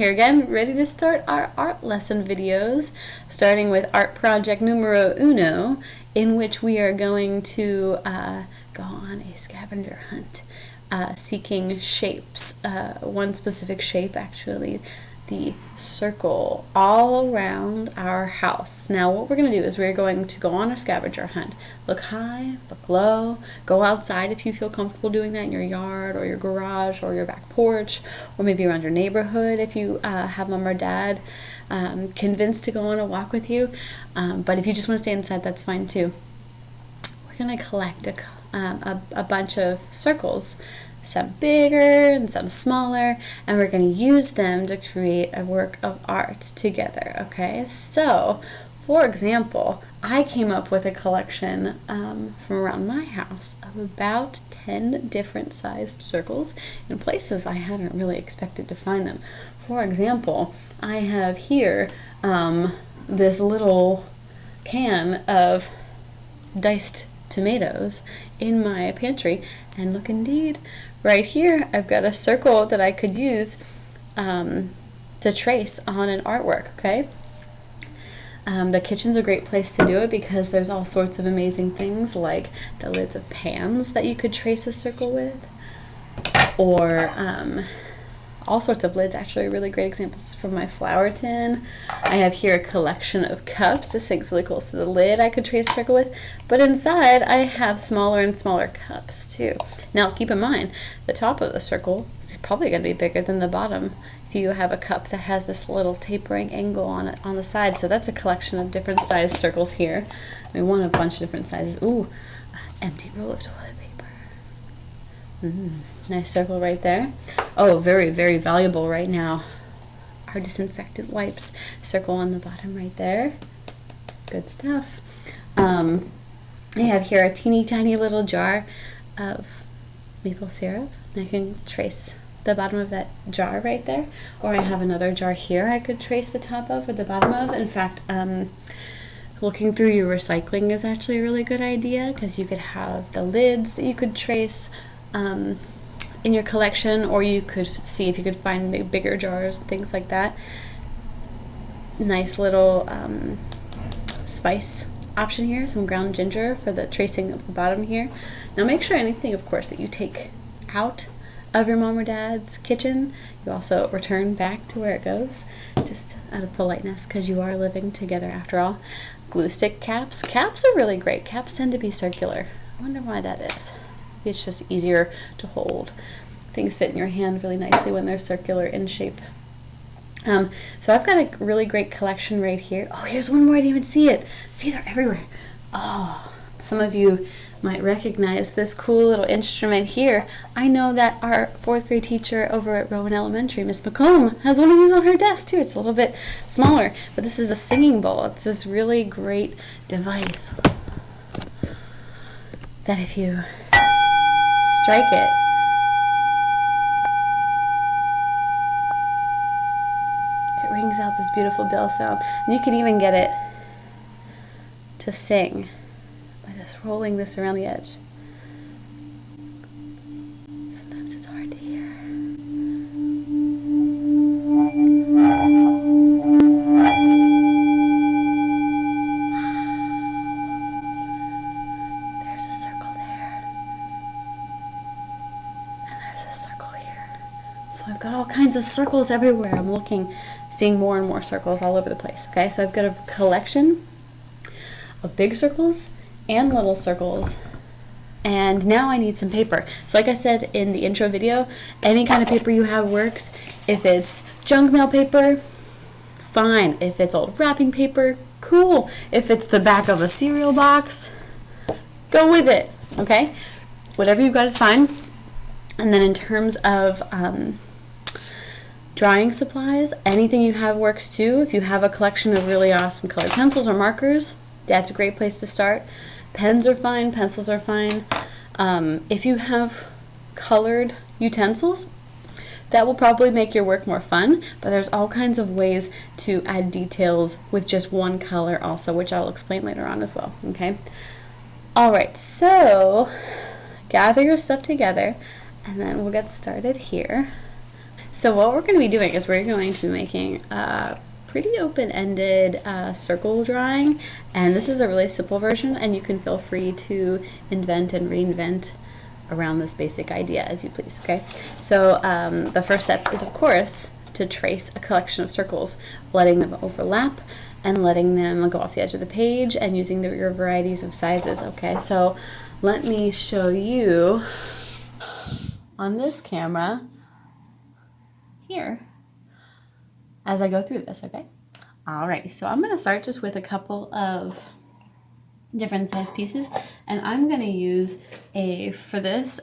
here again, ready to start our art lesson videos, starting with art project numero uno, in which we are going to go on a scavenger hunt, seeking shapes, one specific shape actually, the circle all around our house. Now what we're going to do is we're going to go on a scavenger hunt. Look high, look low, go outside if you feel comfortable doing that in your yard or your garage or your back porch, or maybe around your neighborhood if you have mom or dad convinced to go on a walk with you. But if you just want to stay inside, that's fine too. We're going to collect a bunch of circles, some bigger and some smaller, and we're going to use them to create a work of art together. Okay, so for example, I came up with a collection from around my house of about 10 different sized circles in places I hadn't really expected to find them. For example, I have here this little can of diced tomatoes in my pantry, and look, indeed, right here I've got a circle that I could use to trace on an artwork. Okay, the kitchen's a great place to do it because there's all sorts of amazing things like the lids of pans that you could trace a circle with, or all sorts of lids. Actually, really great examples from my flower tin. I have here a collection of cups. This thing's really cool. So the lid I could trace a circle with, but inside I have smaller and smaller cups too. Now keep in mind, the top of the circle is probably going to be bigger than the bottom if you have a cup that has this little tapering angle on it on the side. So that's a collection of different sized circles here. We want a bunch of different sizes. Ooh, empty roll of toilet paper. Nice circle right there. Oh, very, very valuable right now. Our disinfectant wipes. Circle on the bottom right there. Good stuff. I have here a teeny tiny little jar of maple syrup. I can trace the bottom of that jar right there. Or I have another jar here I could trace the top of or the bottom of. In fact, looking through your recycling is actually a really good idea because you could have the lids that you could trace in your collection, or you could see if you could find bigger jars, things like that. Nice little spice option here, some ground ginger for the tracing of the bottom here. Now make sure anything, of course, that you take out of your mom or dad's kitchen, you also return back to where it goes, just out of politeness, because you are living together after all. Glue stick caps. Caps are really great. Caps tend to be circular. I wonder why that is. It's just easier to hold. Things fit in your hand really nicely when they're circular in shape. So I've got a really great collection right here. Oh, here's one more. I didn't even see it. See, they're everywhere. Oh, some of you might recognize this cool little instrument here. I know that our 4th grade teacher over at Rowan Elementary, Miss McComb, has one of these on her desk too. It's a little bit smaller, but this is a singing bowl. It's this really great device that if you strike it, it rings out this beautiful bell sound. And you can even get it to sing by just rolling this around the edge. Sometimes it's hard to hear. There's a circle there. And there's a circle here. So I've got all kinds of circles everywhere. I'm looking, seeing more and more circles all over the place. Okay, so I've got a collection of big circles and little circles, and now I need some paper. So like I said in the intro video, any kind of paper you have works. If it's junk mail paper, fine. If it's old wrapping paper, cool. If it's the back of a cereal box, go with it. Okay, whatever you've got is fine. And then in terms of drawing supplies, anything you have works too. If you have a collection of really awesome colored pencils or markers, that's a great place to start. Pens are fine, pencils are fine. If you have colored utensils, that will probably make your work more fun, but there's all kinds of ways to add details with just one color also, which I'll explain later on as well, okay? Alright, so gather your stuff together, and then we'll get started here. So what we're going to be doing is we're going to be making a pretty open-ended circle drawing, and this is a really simple version, and you can feel free to invent and reinvent around this basic idea as you please, okay? So the first step is, of course, to trace a collection of circles, letting them overlap and letting them go off the edge of the page and using your varieties of sizes, okay? So let me show you on this camera here as I go through this, okay? Alright, so I'm going to start just with a couple of different size pieces, and I'm going to use for this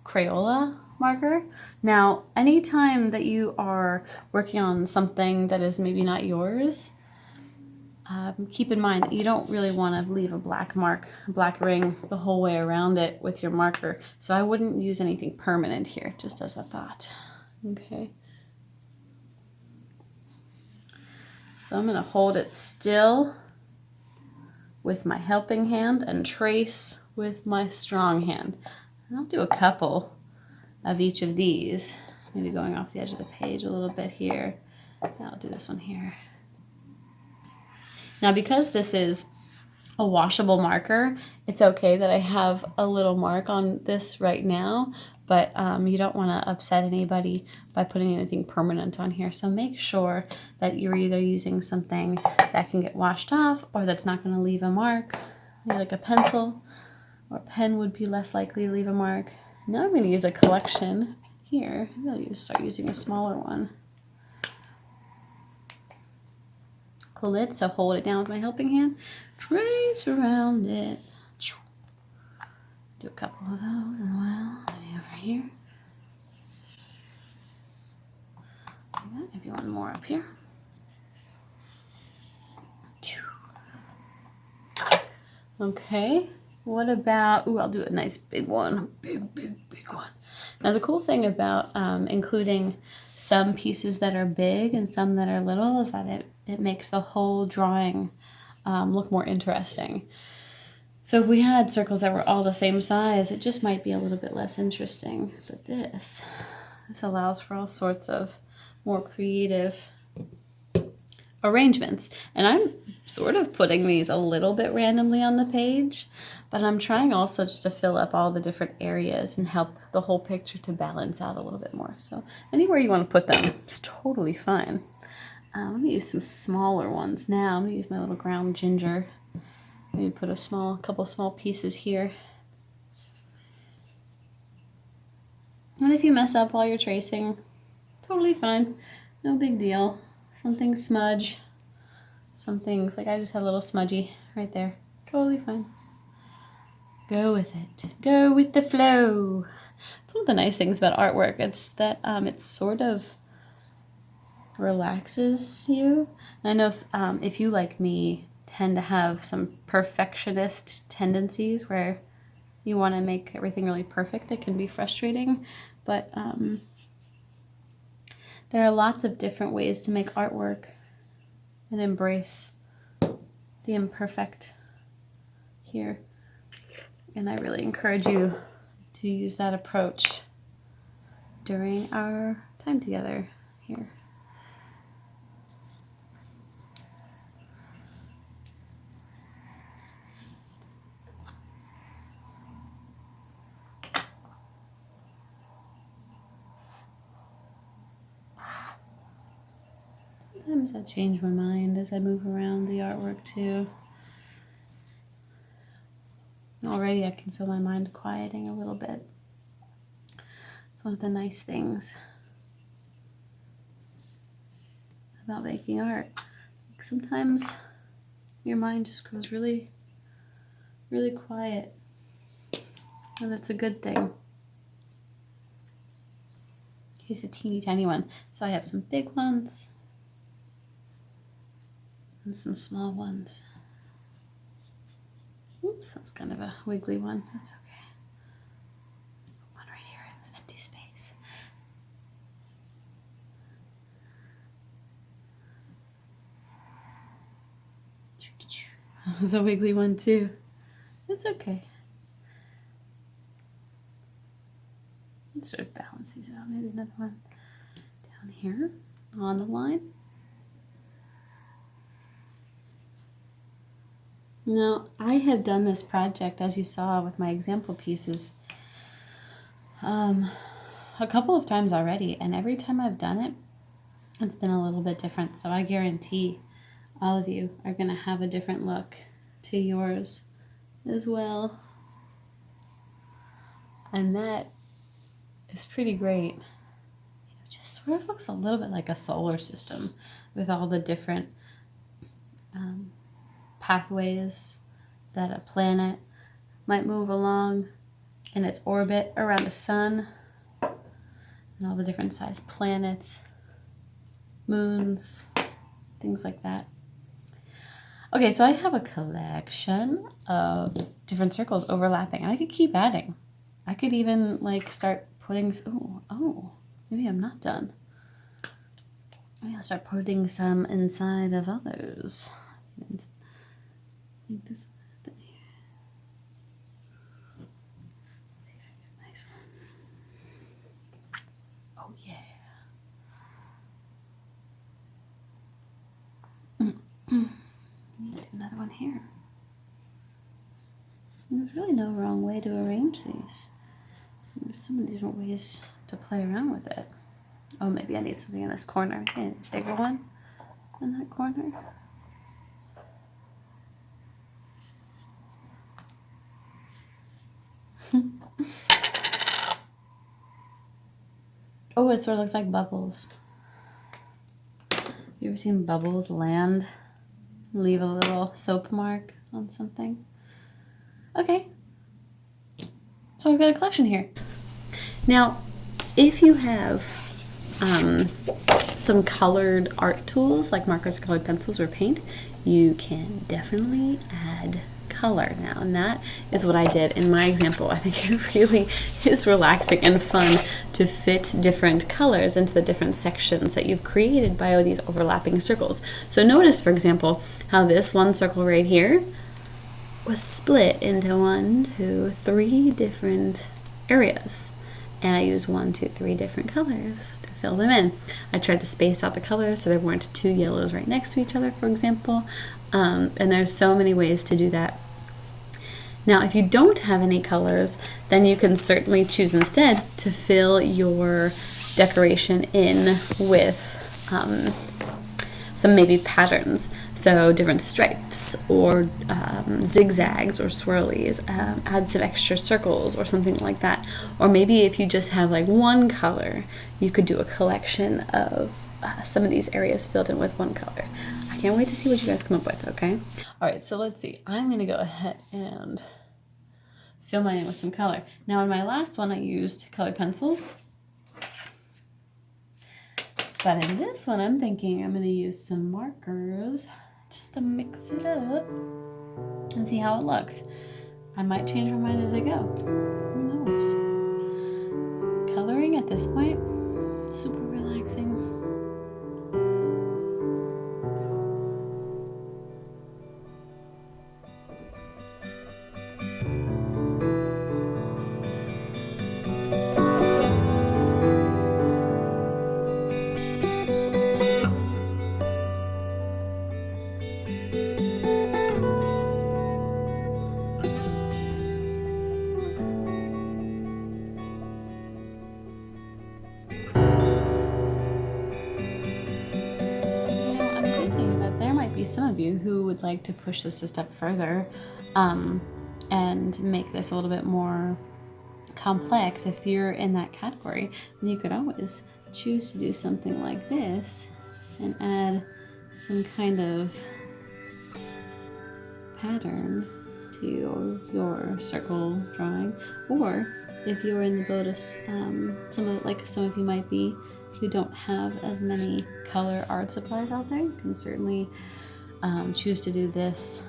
Crayola marker. Now, anytime that you are working on something that is maybe not yours, keep in mind that you don't really want to leave a black ring the whole way around it with your marker. So I wouldn't use anything permanent here, just as a thought. Okay. So I'm going to hold it still with my helping hand and trace with my strong hand. And I'll do a couple of each of these, maybe going off the edge of the page a little bit here. I'll do this one here. Now, because this is a washable marker, it's okay that I have a little mark on this right now, but you don't want to upset anybody by putting anything permanent on here. So make sure that you're either using something that can get washed off or that's not going to leave a mark, maybe like a pencil or a pen would be less likely to leave a mark. Now I'm going to use a collection here. I'll start using a smaller one. Cool it, so hold it down with my helping hand, trace around it. Do a couple of those as well. Maybe over here. Maybe one more up here. Okay, what about, ooh, I'll do a nice big one, big one. Now the cool thing about including some pieces that are big and some that are little is that it makes the whole drawing look more interesting. So if we had circles that were all the same size, it just might be a little bit less interesting. But this allows for all sorts of more creative arrangements. And I'm sort of putting these a little bit randomly on the page, but I'm trying also just to fill up all the different areas and help the whole picture to balance out a little bit more. So anywhere you want to put them is totally fine. Let me use some smaller ones now. I'm going to use my little ground ginger. Maybe put a couple small pieces here. And if you mess up while you're tracing, totally fine. No big deal. Some things smudge. Some things, like I just had a little smudgy right there. Totally fine. Go with it. Go with the flow. It's one of the nice things about artwork. It's that it sort of relaxes you. And I know if you, like me, tend to have some perfectionist tendencies where you want to make everything really perfect, it can be frustrating. But there are lots of different ways to make artwork and embrace the imperfect here. And I really encourage you to use that approach during our time together here. Sometimes I change my mind as I move around the artwork too. Already I can feel my mind quieting a little bit. It's one of the nice things about making art. Sometimes your mind just grows really, really quiet, and it's a good thing. Here's a teeny tiny one. So I have some big ones and some small ones. Oops, that's kind of a wiggly one. That's okay. One right here in this empty space. That was a wiggly one too. It's okay. Let's sort of balance these out. Maybe another one here on the line. Now, I have done this project, as you saw with my example pieces, a couple of times already, and every time I've done it, it's been a little bit different. So I guarantee all of you are going to have a different look to yours as well. And that is pretty great. It just sort of looks a little bit like a solar system with all the different pathways that a planet might move along in its orbit around a sun, and all the different sized planets, moons, things like that. Okay, so I have a collection of different circles overlapping, and I could keep adding. I could even like start putting, maybe I'm not done. Maybe I'll start putting some inside of others. Make this one here. Let's see if I get a nice one. Oh yeah. Need to do another one here. There's really no wrong way to arrange these. There's so many different ways to play around with it. Oh, maybe I need something in this corner. Okay, a bigger one in that corner. Oh, it sort of looks like bubbles. You ever seen bubbles land? Leave a little soap mark on something? Okay. So I've got a collection here. Now, if you have some colored art tools like markers, colored pencils, or paint, you can definitely add color now, and that is what I did in my example. I think it really is relaxing and fun to fit different colors into the different sections that you've created by all these overlapping circles. So notice, for example, how this one circle right here was split into 1, 2, 3 different areas, and I used 1, 2, 3 different colors to fill them in. I tried to space out the colors so there weren't 2 yellows right next to each other, for example, and there's so many ways to do that. Now, if you don't have any colors, then you can certainly choose instead to fill your decoration in with some maybe patterns. So different stripes or zigzags or swirlies, add some extra circles or something like that. Or maybe if you just have like one color, you could do a collection of some of these areas filled in with one color. I can't wait to see what you guys come up with, okay? All right, so let's see. I'm going to go ahead and fill mine in with some color. Now, in my last one, I used colored pencils. But in this one, I'm thinking I'm going to use some markers just to mix it up and see how it looks. I might change my mind as I go. Who knows? Coloring at this point, super relaxing. Some of you who would like to push this a step further and make this a little bit more complex. If you're in that category, then you could always choose to do something like this and add some kind of pattern to your circle drawing. Or if you're in the boat of some of you might be, who don't have as many color art supplies out there, you can certainly choose to do this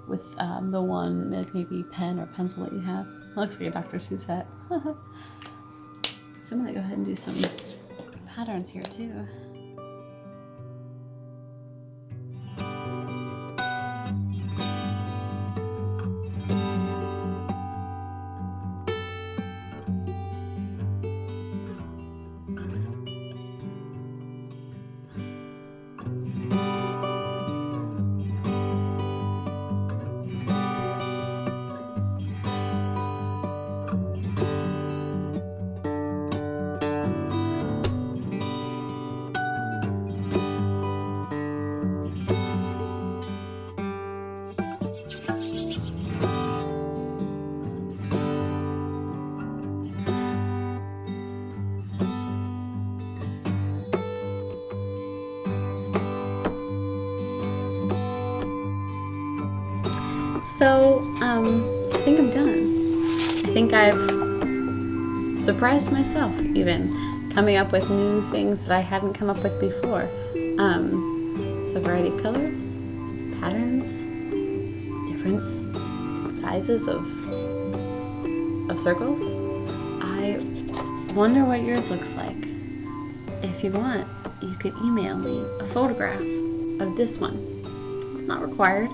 with the one maybe pen or pencil that you have. It looks like a Dr. Seuss hat. So I'm gonna go ahead and do some patterns here too. So, I think I'm done. I think I've surprised myself even, coming up with new things that I hadn't come up with before. It's a variety of colors, patterns, different sizes of circles. I wonder what yours looks like. If you want, you could email me a photograph of this one. It's not required.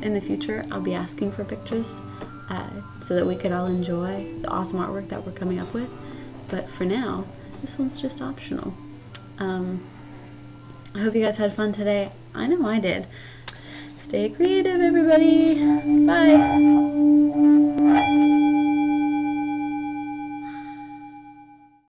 In the future, I'll be asking for pictures so that we could all enjoy the awesome artwork that we're coming up with. But for now, this one's just optional. I hope you guys had fun today. I know I did. Stay creative, everybody. Bye.